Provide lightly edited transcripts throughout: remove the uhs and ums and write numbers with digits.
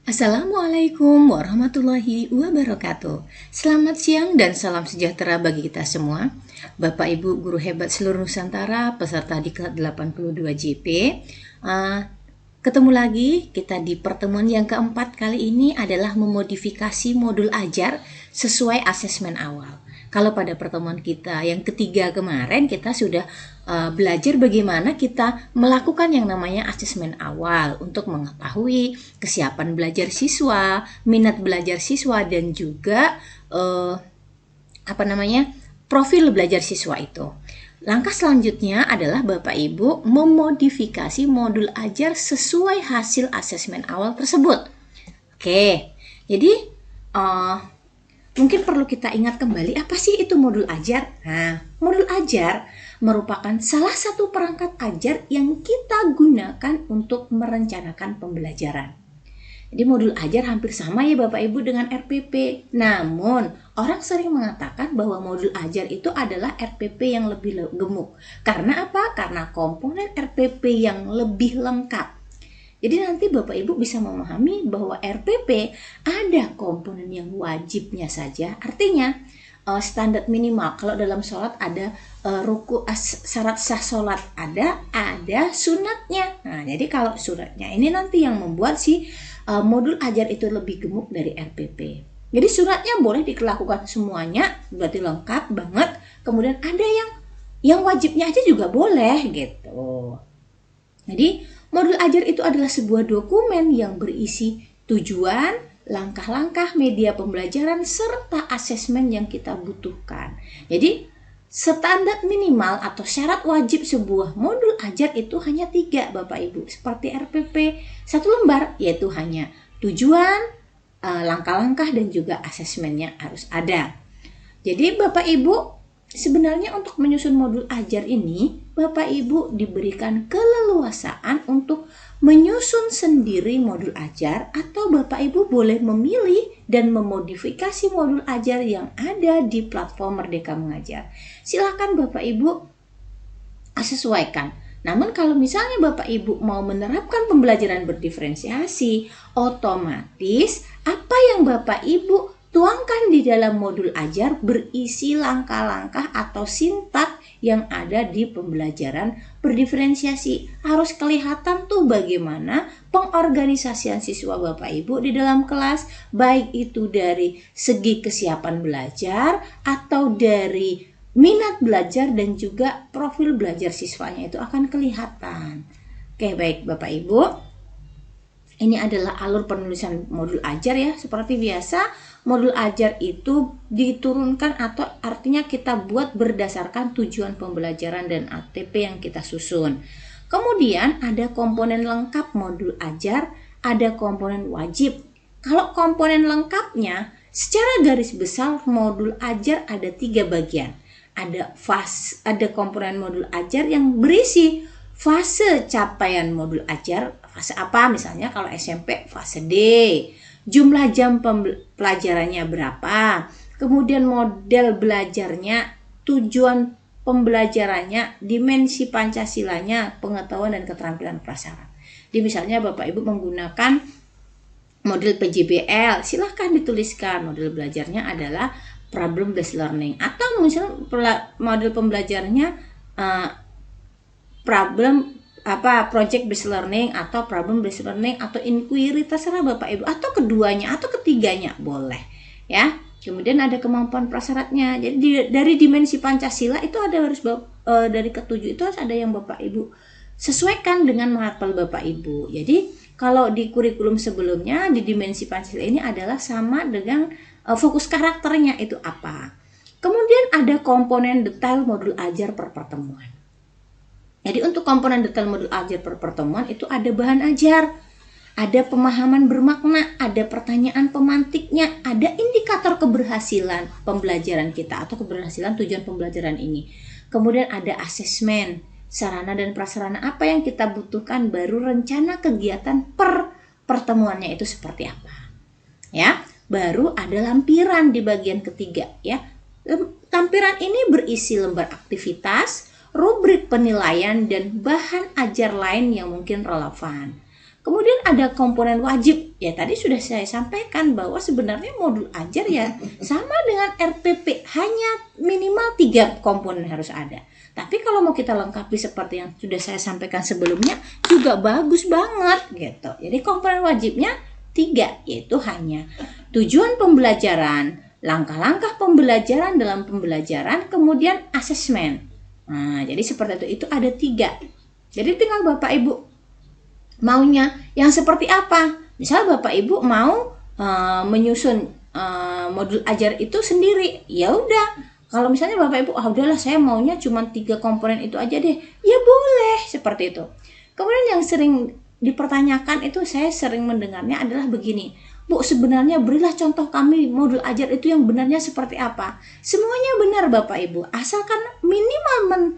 Assalamualaikum warahmatullahi wabarakatuh. Selamat siang dan salam sejahtera bagi kita semua. Bapak Ibu guru hebat seluruh Nusantara, peserta Diklat 82 JP. Ketemu lagi kita di pertemuan yang keempat. Kali ini adalah memodifikasi modul ajar sesuai asesmen awal. Kalau pada pertemuan kita yang ketiga kemarin kita sudah belajar bagaimana kita melakukan yang namanya asesmen awal untuk mengetahui kesiapan belajar siswa, minat belajar siswa, dan juga profil belajar siswa itu. Langkah selanjutnya adalah Bapak Ibu memodifikasi modul ajar sesuai hasil asesmen awal tersebut. Oke, jadi mungkin perlu kita ingat kembali apa sih itu modul ajar. Nah, modul ajar merupakan salah satu perangkat ajar yang kita gunakan untuk merencanakan pembelajaran. Jadi modul ajar hampir sama ya Bapak Ibu dengan RPP. Namun, orang sering mengatakan bahwa modul ajar itu adalah RPP yang lebih gemuk. Karena apa? Karena komponen RPP yang lebih lengkap. Jadi nanti Bapak Ibu bisa memahami bahwa RPP ada komponen yang wajibnya saja. Artinya standar minimal. Kalau dalam sholat ada syarat sah sholat ada sunatnya. Nah, jadi kalau sunatnya ini nanti yang membuat si modul ajar itu lebih gemuk dari RPP. Jadi sunatnya boleh dilakukan semuanya, berarti lengkap banget. Kemudian ada yang wajibnya aja juga boleh gitu. Jadi modul ajar itu adalah sebuah dokumen yang berisi tujuan, langkah-langkah media pembelajaran, serta asesmen yang kita butuhkan. Jadi standar minimal atau syarat wajib sebuah modul ajar itu hanya 3 Bapak Ibu. Seperti RPP 1 lembar, yaitu hanya tujuan, langkah-langkah, dan juga asesmennya harus ada. Jadi Bapak Ibu sebenarnya untuk menyusun modul ajar ini, Bapak Ibu diberikan keleluasaan untuk menyusun sendiri modul ajar, atau Bapak Ibu boleh memilih dan memodifikasi modul ajar yang ada di platform Merdeka Mengajar. Silakan Bapak Ibu sesuaikan. Namun kalau misalnya Bapak Ibu mau menerapkan pembelajaran berdiferensiasi, otomatis apa yang Bapak Ibu tuangkan di dalam modul ajar berisi langkah-langkah atau sintak yang ada di pembelajaran berdiferensiasi. Harus kelihatan tuh bagaimana pengorganisasian siswa Bapak Ibu di dalam kelas, baik itu dari segi kesiapan belajar atau dari minat belajar dan juga profil belajar siswanya itu akan kelihatan. Oke, baik Bapak Ibu. Ini adalah alur penulisan modul ajar ya. Seperti biasa, modul ajar itu diturunkan atau artinya kita buat berdasarkan tujuan pembelajaran dan ATP yang kita susun. Kemudian ada komponen lengkap modul ajar, ada komponen wajib. Kalau komponen lengkapnya, secara garis besar modul ajar ada 3 bagian. Ada komponen modul ajar yang berisi fase capaian modul ajar. Fase apa? Misalnya kalau SMP fase D. Jumlah jam pelajarannya berapa? Kemudian model belajarnya, tujuan pembelajarannya, dimensi Pancasilanya, pengetahuan dan keterampilan prasyarat. Jadi misalnya Bapak Ibu menggunakan model PJBL, silahkan dituliskan model belajarnya adalah problem based learning, atau misalnya model pembelajarannya project based learning atau problem based learning atau inquiry, terserah Bapak Ibu, atau keduanya atau ketiganya boleh ya. Kemudian ada kemampuan prasyaratnya. Jadi dari dimensi Pancasila itu ada harus dari ketujuh itu harus ada yang Bapak Ibu sesuaikan dengan menghafal Bapak Ibu. Jadi kalau di kurikulum sebelumnya di dimensi Pancasila ini adalah sama dengan fokus karakternya itu apa. Kemudian ada komponen detail modul ajar per pertemuan. Jadi untuk komponen detail modul ajar per pertemuan itu ada bahan ajar, ada pemahaman bermakna, ada pertanyaan pemantiknya, ada indikator keberhasilan pembelajaran kita atau keberhasilan tujuan pembelajaran ini. Kemudian ada asesmen, sarana dan prasarana apa yang kita butuhkan, baru rencana kegiatan per pertemuannya itu seperti apa. Ya, baru ada lampiran di bagian ketiga ya. Lampiran ini berisi lembar aktivitas, rubrik penilaian, dan bahan ajar lain yang mungkin relevan. Kemudian ada komponen wajib. Ya tadi sudah saya sampaikan bahwa sebenarnya modul ajar ya sama dengan RPP, hanya minimal 3 komponen harus ada. Tapi kalau mau kita lengkapi seperti yang sudah saya sampaikan sebelumnya juga bagus banget gitu. Jadi komponen wajibnya 3, yaitu hanya tujuan pembelajaran, langkah-langkah pembelajaran dalam pembelajaran, kemudian asesmen. Nah, jadi seperti itu ada 3. Jadi tinggal Bapak Ibu maunya yang seperti apa. Misal Bapak Ibu mau menyusun modul ajar itu sendiri, ya udah. Kalau misalnya Bapak Ibu, udahlah saya maunya cuma 3 komponen itu aja deh, ya boleh seperti itu. Kemudian yang sering dipertanyakan itu saya sering mendengarnya adalah begini, Bu, sebenarnya berilah contoh kami modul ajar itu yang benarnya seperti apa. Semuanya benar Bapak Ibu, asalkan minimal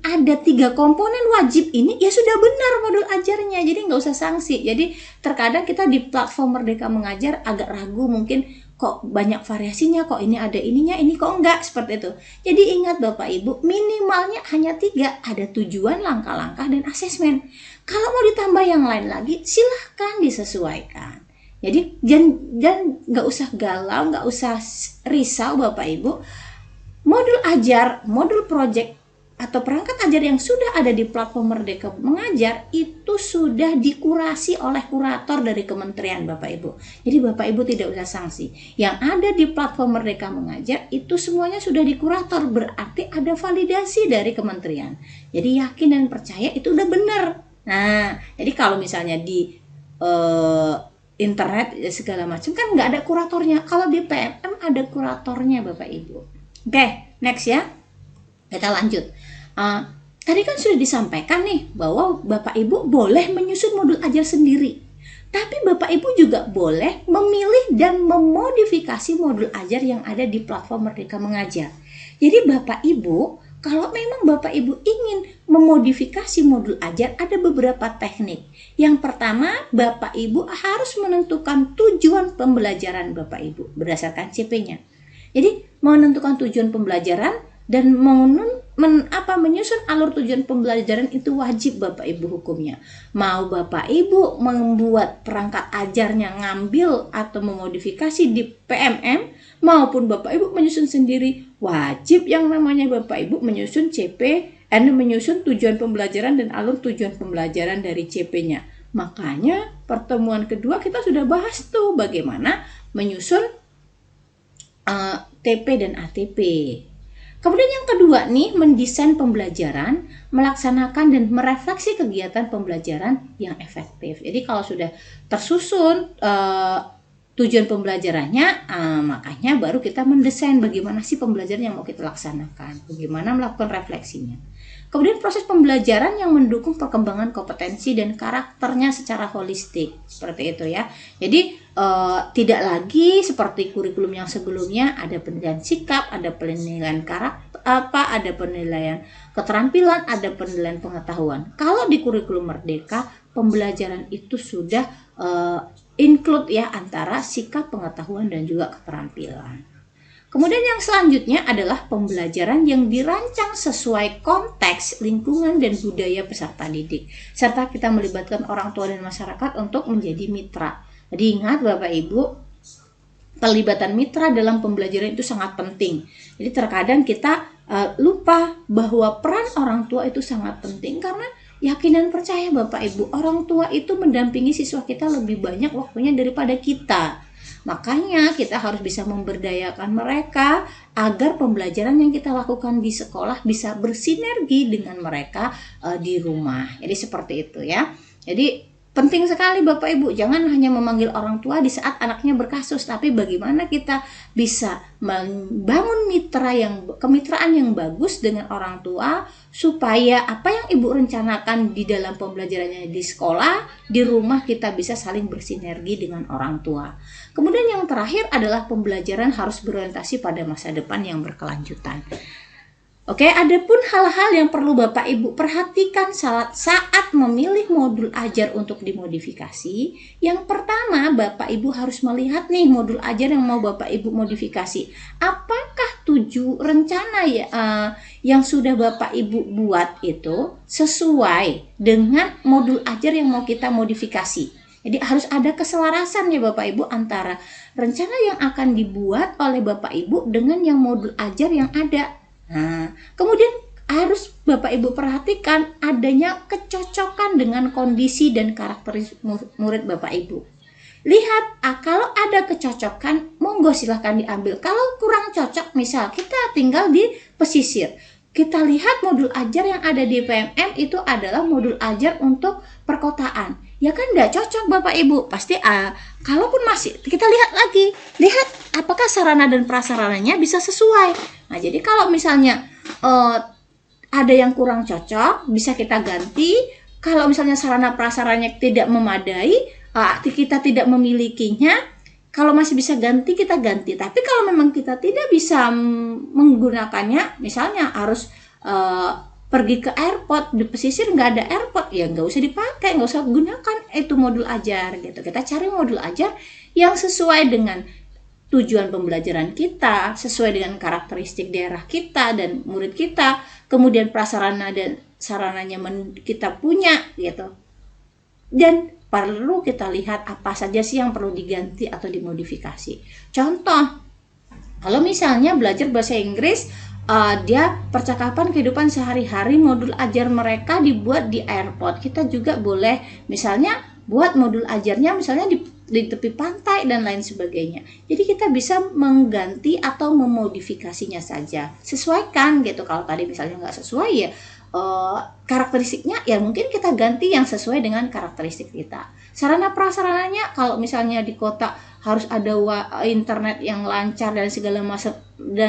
ada 3 komponen wajib ini, ya sudah benar modul ajarnya, jadi nggak usah sanksi. Jadi terkadang kita di platform Merdeka Mengajar agak ragu, mungkin kok banyak variasinya, kok ini ada ininya, ini kok enggak, seperti itu. Jadi ingat Bapak Ibu, minimalnya hanya 3, ada tujuan, langkah-langkah, dan asesmen. Kalau mau ditambah yang lain lagi, silahkan disesuaikan. Jadi jangan nggak usah galau, nggak usah risau Bapak Ibu. Modul ajar, modul project atau perangkat ajar yang sudah ada di platform Merdeka Mengajar itu sudah dikurasi oleh kurator dari kementerian Bapak Ibu. Jadi Bapak Ibu tidak usah sanksi. Yang ada di platform Merdeka Mengajar itu semuanya sudah dikurator, berarti ada validasi dari kementerian. Jadi yakin dan percaya itu udah benar. Nah, jadi kalau misalnya di internet segala macam kan nggak ada kuratornya. Kalau di PMM ada kuratornya Bapak Ibu. Oke, next ya. Kita lanjut. Tadi kan sudah disampaikan nih bahwa Bapak Ibu boleh menyusun modul ajar sendiri. Tapi Bapak Ibu juga boleh memilih dan memodifikasi modul ajar yang ada di platform Merdeka Mengajar. Jadi Bapak Ibu, kalau memang Bapak Ibu ingin memodifikasi modul ajar, ada beberapa teknik. Yang pertama, Bapak Ibu harus menentukan tujuan pembelajaran Bapak Ibu berdasarkan CP-nya. Jadi menentukan tujuan pembelajaran dan menyusun alur tujuan pembelajaran itu wajib Bapak Ibu hukumnya. Mau Bapak Ibu membuat perangkat ajarnya ngambil atau memodifikasi di PMM, maupun Bapak Ibu menyusun sendiri, wajib yang namanya Bapak Ibu menyusun CP, menyusun tujuan pembelajaran dan alur tujuan pembelajaran dari CP-nya. Makanya pertemuan kedua kita sudah bahas tuh bagaimana menyusun TP dan ATP. Kemudian yang kedua nih, mendesain pembelajaran, melaksanakan dan merefleksi kegiatan pembelajaran yang efektif. Jadi kalau sudah tersusun tujuan pembelajarannya, makanya baru kita mendesain bagaimana sih pembelajaran yang mau kita laksanakan, bagaimana melakukan refleksinya. Kemudian proses pembelajaran yang mendukung perkembangan kompetensi dan karakternya secara holistik, seperti itu ya. Jadi tidak lagi seperti kurikulum yang sebelumnya, ada penilaian sikap, ada penilaian karakter, ada penilaian keterampilan, ada penilaian pengetahuan. Kalau di kurikulum Merdeka, pembelajaran itu sudah include ya antara sikap, pengetahuan dan juga keterampilan. Kemudian yang selanjutnya adalah pembelajaran yang dirancang sesuai konteks, lingkungan, dan budaya peserta didik. Serta kita melibatkan orang tua dan masyarakat untuk menjadi mitra. Jadi ingat Bapak Ibu, pelibatan mitra dalam pembelajaran itu sangat penting. Jadi terkadang kita lupa bahwa peran orang tua itu sangat penting, karena yakin dan percaya Bapak Ibu, orang tua itu mendampingi siswa kita lebih banyak waktunya daripada kita. Makanya kita harus bisa memberdayakan mereka agar pembelajaran yang kita lakukan di sekolah bisa bersinergi dengan mereka di rumah. Jadi seperti itu ya. Jadi penting sekali Bapak Ibu, jangan hanya memanggil orang tua di saat anaknya berkasus, tapi bagaimana kita bisa membangun kemitraan yang bagus dengan orang tua, supaya apa yang Ibu rencanakan di dalam pembelajarannya di sekolah, di rumah kita bisa saling bersinergi dengan orang tua. Kemudian yang terakhir adalah pembelajaran harus berorientasi pada masa depan yang berkelanjutan. Oke, ada pun hal-hal yang perlu Bapak Ibu perhatikan saat memilih modul ajar untuk dimodifikasi. Yang pertama, Bapak Ibu harus melihat nih modul ajar yang mau Bapak Ibu modifikasi. Apakah rencana ya yang sudah Bapak Ibu buat itu sesuai dengan modul ajar yang mau kita modifikasi. Jadi harus ada keselarasan ya Bapak Ibu antara rencana yang akan dibuat oleh Bapak Ibu dengan yang modul ajar yang ada. Nah, kemudian harus Bapak Ibu perhatikan adanya kecocokan dengan kondisi dan karakteristik murid Bapak Ibu. Lihat, kalau ada kecocokan, monggo silahkan diambil. Kalau kurang cocok, misal kita tinggal di pesisir, kita lihat modul ajar yang ada di PMM itu adalah modul ajar untuk perkotaan. Ya kan nggak cocok Bapak Ibu. Pasti kalaupun masih, kita lihat lagi. Lihat apakah sarana dan prasarananya bisa sesuai. Nah, jadi kalau misalnya ada yang kurang cocok, bisa kita ganti. Kalau misalnya sarana prasarannya tidak memadai, kita tidak memilikinya, kalau masih bisa ganti, kita ganti. Tapi kalau memang kita tidak bisa menggunakannya, misalnya harus pergi ke airport, di pesisir nggak ada airport, ya nggak usah dipakai, nggak usah gunakan itu modul ajar gitu. Kita cari modul ajar yang sesuai dengan tujuan pembelajaran kita, sesuai dengan karakteristik daerah kita dan murid kita, kemudian prasarana dan sarananya kita punya gitu. Dan perlu kita lihat apa saja sih yang perlu diganti atau dimodifikasi. Contoh, kalau misalnya belajar bahasa Inggris, dia percakapan kehidupan sehari-hari, modul ajar mereka dibuat di airport. Kita juga boleh misalnya buat modul ajarnya misalnya di tepi pantai dan lain sebagainya. Jadi kita bisa mengganti atau memodifikasinya saja. Sesuaikan gitu. Kalau tadi misalnya nggak sesuai ya karakteristiknya, ya mungkin kita ganti yang sesuai dengan karakteristik kita. Sarana prasarananya, kalau misalnya di kota harus ada internet yang lancar dan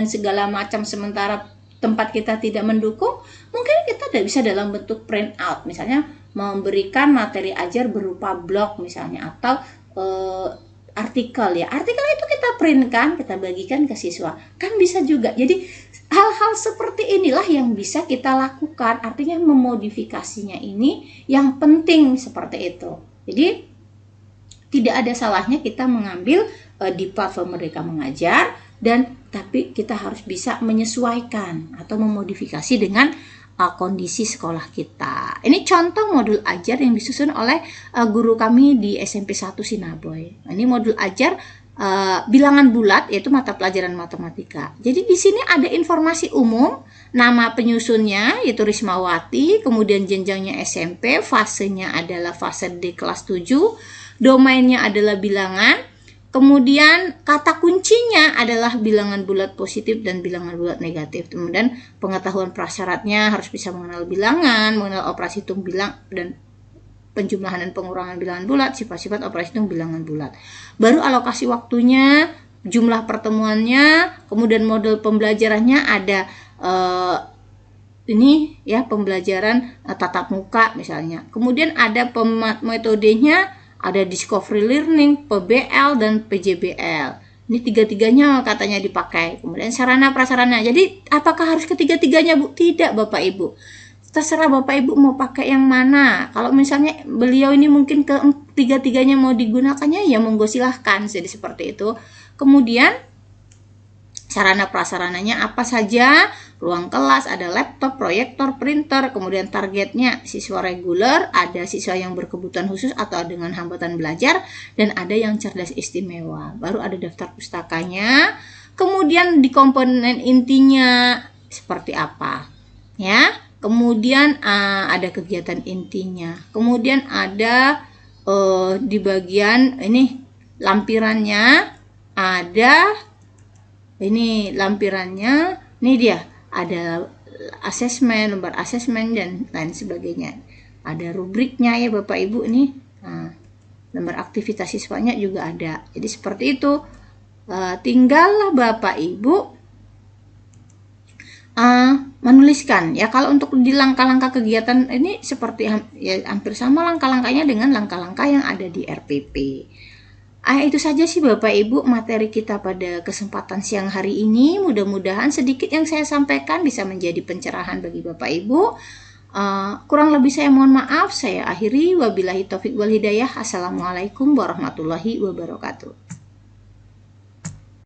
segala macam, sementara tempat kita tidak mendukung, mungkin kita tidak bisa dalam bentuk print out, misalnya memberikan materi ajar berupa blog misalnya, atau artikel ya. Artikel itu kita printkan, kita bagikan ke siswa, kan bisa juga. Jadi hal-hal seperti inilah yang bisa kita lakukan, artinya memodifikasinya ini yang penting seperti itu. Jadi tidak ada salahnya kita mengambil di platform Merdeka Mengajar, tapi kita harus bisa menyesuaikan atau memodifikasi dengan kondisi sekolah kita. Ini contoh modul ajar yang disusun oleh guru kami di SMP 1 Sinaboy. Ini modul ajar bilangan bulat, yaitu mata pelajaran matematika. Jadi di sini ada informasi umum, nama penyusunnya yaitu Rismawati, kemudian jenjangnya SMP, fasenya adalah fase D kelas 7, domainnya adalah bilangan, kemudian kata kuncinya adalah bilangan bulat positif dan bilangan bulat negatif. Kemudian pengetahuan prasyaratnya harus bisa mengenal bilangan, mengenal operasi hitung bilang dan penjumlahan dan pengurangan bilangan bulat, sifat-sifat operasi hitung bilangan bulat. Baru alokasi waktunya, jumlah pertemuannya, kemudian model pembelajarannya ada ini ya, pembelajaran tatap muka misalnya. Kemudian ada metodenya, ada discovery learning, PBL dan PJBL. Ini tiga-tiganya katanya dipakai. Kemudian sarana prasarana. Jadi apakah harus ketiga-tiganya, Bu? Tidak, Bapak Ibu. Terserah Bapak Ibu mau pakai yang mana. Kalau misalnya beliau ini mungkin tiga-tiganya mau digunakannya, ya monggo silahkan. Jadi seperti itu. Kemudian sarana prasarananya apa saja? Ruang kelas, ada laptop, proyektor, printer. Kemudian targetnya siswa reguler, ada siswa yang berkebutuhan khusus atau dengan hambatan belajar, dan ada yang cerdas istimewa. Baru ada daftar pustakanya. Kemudian di komponen intinya seperti apa, ya. Kemudian ada kegiatan intinya. Kemudian ada di bagian ini lampirannya, ada ini lampirannya, ini dia, ada asesmen, lembar asesmen dan lain sebagainya. Ada rubriknya ya Bapak Ibu nih. Lembar aktivitas siswanya juga ada. Jadi seperti itu. Tinggallah Bapak Ibu menuliskan ya. Kalau untuk di langkah-langkah kegiatan ini seperti ya, hampir sama langkah-langkahnya dengan langkah-langkah yang ada di RPP. Itu saja sih Bapak Ibu materi kita pada kesempatan siang hari ini. Mudah-mudahan sedikit yang saya sampaikan bisa menjadi pencerahan bagi Bapak Ibu. Kurang lebih saya mohon maaf. Saya akhiri. Wabillahi taufik wal hidayah. Assalamualaikum warahmatullahi wabarakatuh.